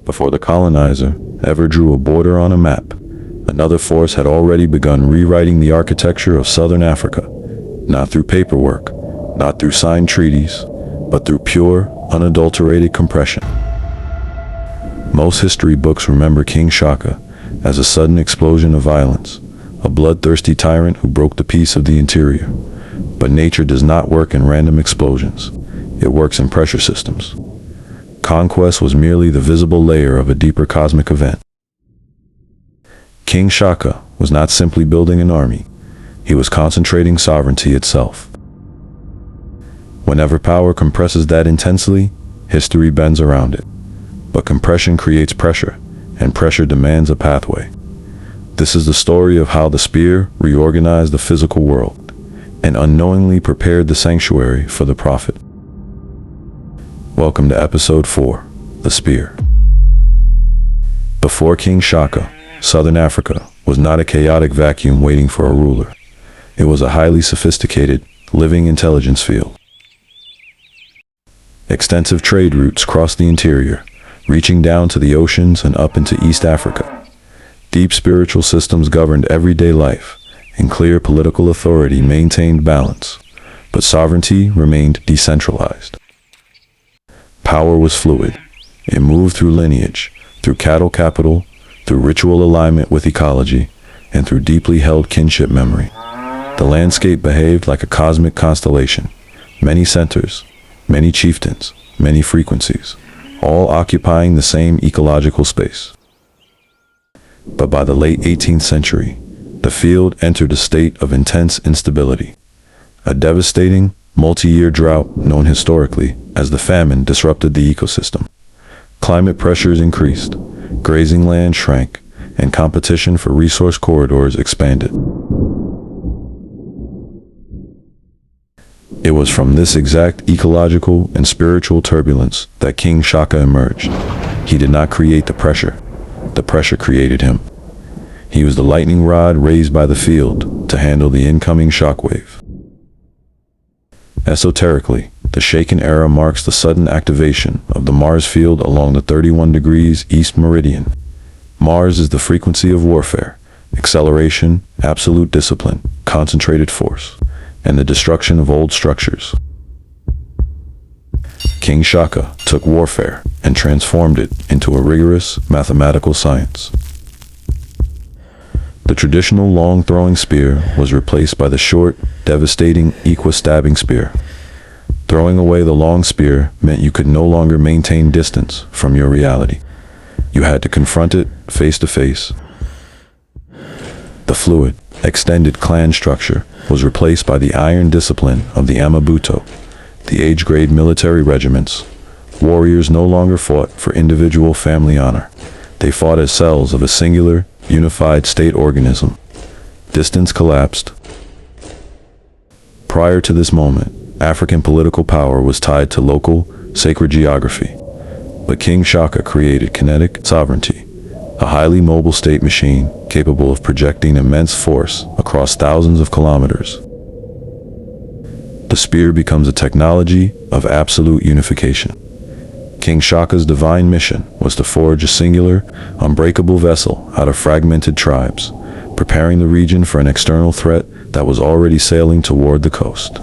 Before the colonizer ever drew a border on a map, another force had already begun rewriting the architecture of southern Africa, not through paperwork, not through signed treaties, but through pure, unadulterated compression. Most history books remember King Shaka as a sudden explosion of violence, a bloodthirsty tyrant who broke the peace of the interior. But nature does not work in random explosions. It works in pressure systems. Conquest was merely the visible layer of a deeper cosmic event. King Shaka was not simply building an army. He was concentrating sovereignty itself. Whenever power compresses that intensely, history bends around it. But compression creates pressure, and pressure demands a pathway. This is the story of how the spear reorganized the physical world, and unknowingly prepared the sanctuary for the prophet. Welcome to Episode 4, The Spear. Before King Shaka, Southern Africa was not a chaotic vacuum waiting for a ruler. It was a highly sophisticated, living intelligence field. Extensive trade routes crossed the interior, reaching down to the oceans and up into East Africa. Deep spiritual systems governed everyday life, and clear political authority maintained balance, but sovereignty remained decentralized. Power was fluid. It moved through lineage, through cattle capital, through ritual alignment with ecology, and through deeply held kinship memory. The landscape behaved like a cosmic constellation. Many centers, many chieftains, many frequencies, all occupying the same ecological space. But by the late 18th century, the field entered a state of intense instability. A devastating, multi-year drought known historically as the Famine disrupted the ecosystem. Climate pressures increased, grazing land shrank, and competition for resource corridors expanded. It was from this exact ecological and spiritual turbulence that King Shaka emerged. He did not create the pressure created him. He was the lightning rod raised by the field to handle the incoming shockwave. Esoterically, the Shakan Era marks the sudden activation of the Mars field along the 31 degrees East Meridian. Mars is the frequency of warfare, acceleration, absolute discipline, concentrated force, and the destruction of old structures. King Shaka took warfare and transformed it into a rigorous mathematical science. The traditional long-throwing spear was replaced by the short, devastating equi-stabbing spear. Throwing away the long spear meant you could no longer maintain distance from your reality. You had to confront it face to face. The fluid, extended clan structure was replaced by the iron discipline of the Amabuto, the age-grade military regiments. Warriors no longer fought for individual family honor. They fought as cells of a singular, unified state organism. Distance collapsed. Prior to this moment, African political power was tied to local, sacred geography. But King Shaka created kinetic sovereignty, a highly mobile state machine capable of projecting immense force across thousands of kilometers. The spear becomes a technology of absolute unification. King Shaka's divine mission was to forge a singular, unbreakable vessel out of fragmented tribes, preparing the region for an external threat that was already sailing toward the coast.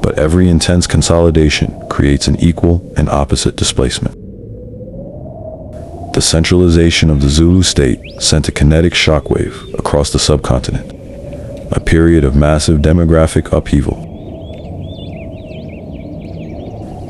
But every intense consolidation creates an equal and opposite displacement. The centralization of the Zulu state sent a kinetic shockwave across the subcontinent, a period of massive demographic upheaval.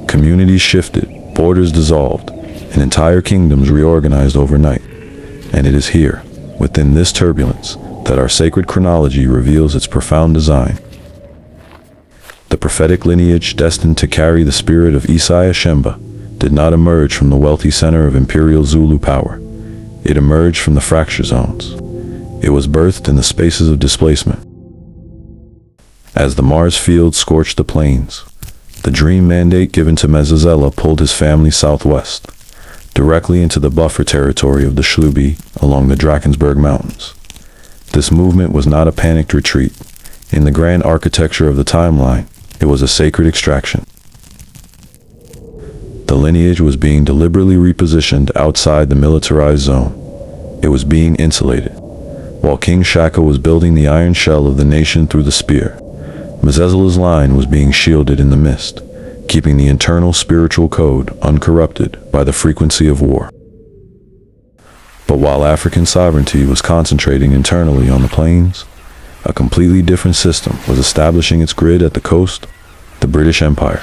Communities shifted, borders dissolved, and entire kingdoms reorganized overnight. And it is here, within this turbulence, that our sacred chronology reveals its profound design. The prophetic lineage destined to carry the spirit of Isaiah Shembe did not emerge from the wealthy center of imperial Zulu power. It emerged from the fracture zones. It was birthed in the spaces of displacement. As the Mars field scorched the plains, the dream mandate given to Mzazela pulled his family southwest, directly into the buffer territory of the Shembe along the Drakensberg mountains. This movement was not a panicked retreat. In the grand architecture of the timeline, it was a sacred extraction. The lineage was being deliberately repositioned outside the militarized zone. It was being insulated. While King Shaka was building the iron shell of the nation through the spear, Mzazela's line was being shielded in the mist, keeping the internal spiritual code uncorrupted by the frequency of war. But while African sovereignty was concentrating internally on the plains, a completely different system was establishing its grid at the coast, the British Empire.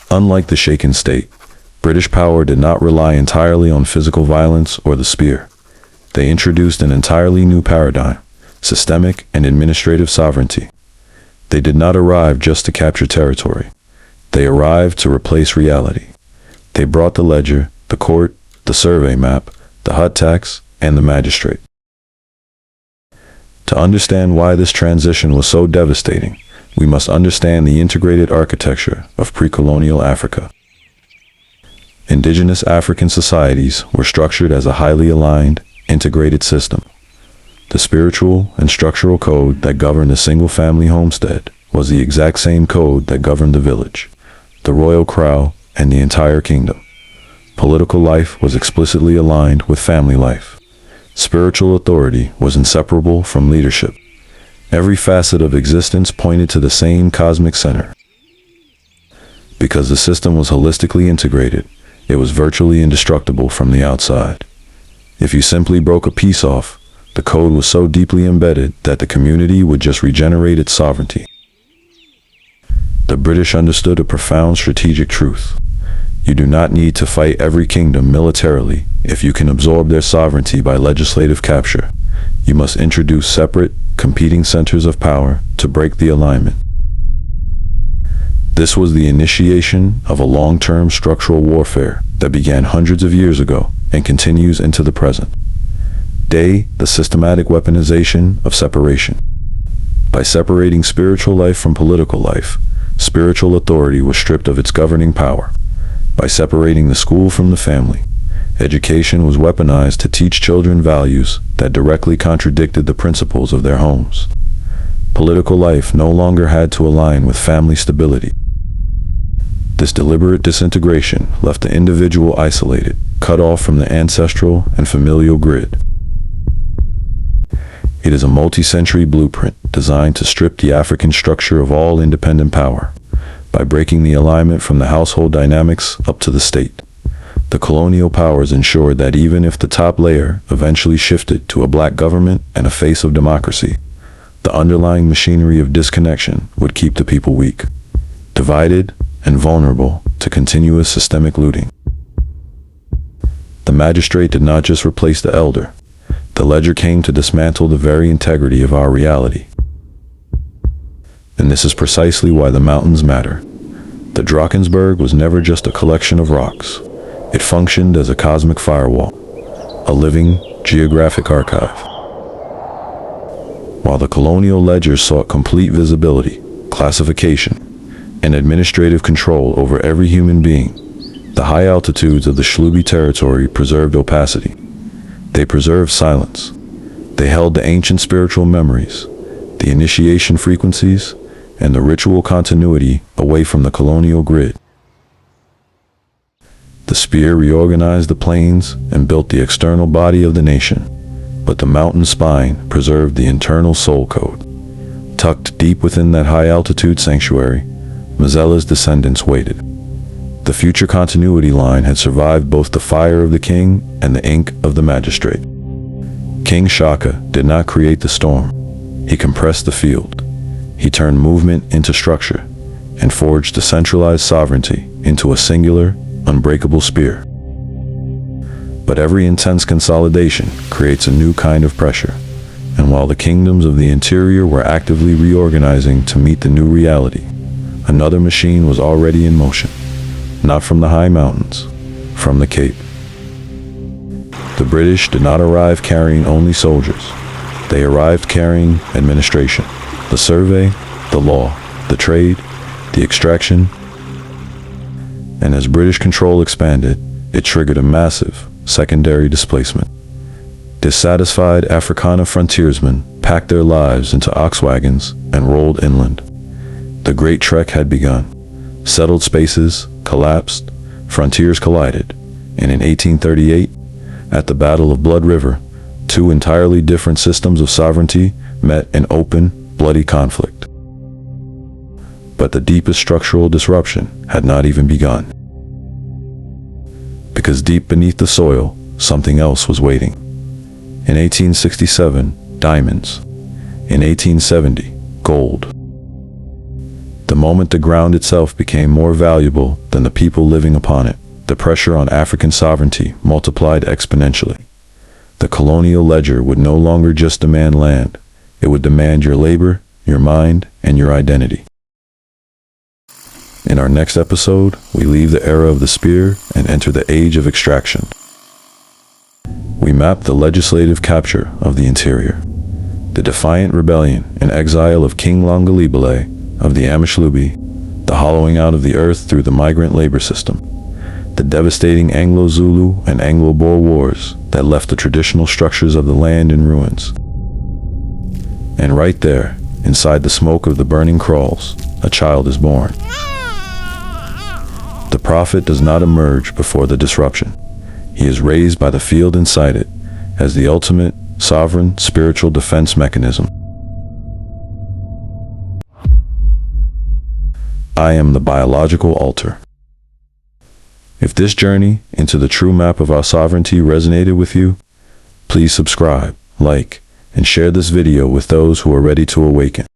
Unlike the Shakan state, British power did not rely entirely on physical violence or the spear. They introduced an entirely new paradigm, systemic and administrative sovereignty. They did not arrive just to capture territory. They arrived to replace reality. They brought the ledger, the court, the survey map, the hut tax, and the magistrate. To understand why this transition was so devastating, we must understand the integrated architecture of pre-colonial Africa. Indigenous African societies were structured as a highly aligned, integrated system. The spiritual and structural code that governed a single-family homestead was the exact same code that governed the village, the royal crown, and the entire kingdom. Political life was explicitly aligned with family life. Spiritual authority was inseparable from leadership. Every facet of existence pointed to the same cosmic center. Because the system was holistically integrated, it was virtually indestructible from the outside. If you simply broke a piece off, the code was so deeply embedded that the community would just regenerate its sovereignty. The British understood a profound strategic truth. You do not need to fight every kingdom militarily if you can absorb their sovereignty by legislative capture. You must introduce separate, competing centers of power to break the alignment. This was the initiation of a long-term structural warfare that began hundreds of years ago and continues into the present day, the systematic weaponization of separation. By separating spiritual life from political life, spiritual authority was stripped of its governing power. By separating the school from the family, education was weaponized to teach children values that directly contradicted the principles of their homes. Political life no longer had to align with family stability. This deliberate disintegration left the individual isolated, cut off from the ancestral and familial grid. It is a multi-century blueprint designed to strip the African structure of all independent power. By breaking the alignment from the household dynamics up to the state, the colonial powers ensured that even if the top layer eventually shifted to a black government and a face of democracy, the underlying machinery of disconnection would keep the people weak, divided, and vulnerable to continuous systemic looting. The magistrate did not just replace the elder. The ledger came to dismantle the very integrity of our reality. And this is precisely why the mountains matter. The Drakensberg was never just a collection of rocks. It functioned as a cosmic firewall, a living geographic archive. While the colonial ledgers sought complete visibility, classification, and administrative control over every human being, the high altitudes of the Shlubi territory preserved opacity. They preserved silence. They held the ancient spiritual memories, the initiation frequencies, and the ritual continuity away from the colonial grid. The spear reorganized the plains and built the external body of the nation, but the mountain spine preserved the internal soul code. Tucked deep within that high-altitude sanctuary, Mzazela's descendants waited. The future continuity line had survived both the fire of the king and the ink of the magistrate. King Shaka did not create the storm. He compressed the field. He turned movement into structure and forged decentralized sovereignty into a singular, unbreakable spear. But every intense consolidation creates a new kind of pressure, and while the kingdoms of the interior were actively reorganizing to meet the new reality, another machine was already in motion. Not from the high mountains, from the Cape. The British did not arrive carrying only soldiers. They arrived carrying administration, the survey, the law, the trade, the extraction. And as British control expanded, it triggered a massive secondary displacement. Dissatisfied Afrikaner frontiersmen packed their lives into ox wagons and rolled inland. The great trek had begun. Settled spaces collapsed, frontiers collided, and in 1838, at the Battle of Blood River, two entirely different systems of sovereignty met in open, bloody conflict. But the deepest structural disruption had not even begun. Because deep beneath the soil, something else was waiting. In 1867, diamonds. In 1870, gold. The moment the ground itself became more valuable than the people living upon it, the pressure on African sovereignty multiplied exponentially. The colonial ledger would no longer just demand land. It would demand your labor, your mind, and your identity. In our next episode, we leave the era of the spear and enter the age of extraction. We map the legislative capture of the interior, the defiant rebellion and exile of King Longalibale of the Amishlubi, the hollowing out of the earth through the migrant labor system, the devastating Anglo-Zulu and Anglo-Boer wars that left the traditional structures of the land in ruins. And right there, inside the smoke of the burning kraals, a child is born. The prophet does not emerge before the disruption. He is raised by the field inside it as the ultimate, sovereign, spiritual defense mechanism. I am the biological altar. If this journey into the true map of our sovereignty resonated with you, please subscribe, like, and share this video with those who are ready to awaken.